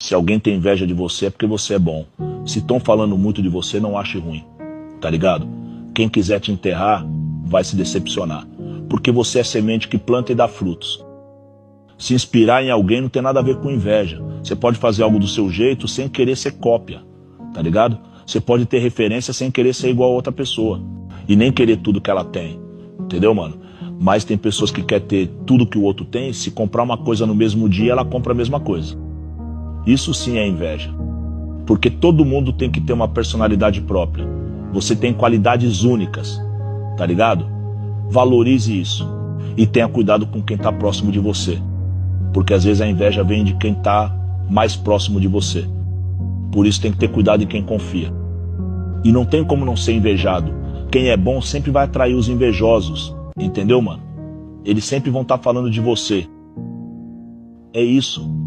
Se alguém tem inveja de você é porque você é bom. Se estão falando muito de você, não ache ruim. Tá ligado? Quem quiser te enterrar vai se decepcionar. Porque você é semente que planta e dá frutos. Se inspirar em alguém não tem nada a ver com inveja. Você pode fazer algo do seu jeito sem querer ser cópia. Tá ligado? Você pode ter referência sem querer ser igual a outra pessoa. E nem querer tudo que ela tem. Entendeu, mano? Mas tem pessoas que querem ter tudo que o outro tem. Se comprar uma coisa no mesmo dia, ela compra a mesma coisa. Isso sim é inveja. Porque todo mundo tem que ter uma personalidade própria. Você tem qualidades únicas. Tá ligado? Valorize isso. E tenha cuidado com quem tá próximo de você. Porque às vezes a inveja vem de quem tá mais próximo de você. Por isso tem que ter cuidado em quem confia. E não tem como não ser invejado. Quem é bom sempre vai atrair os invejosos. Entendeu, mano? Eles sempre vão estar falando de você. É isso.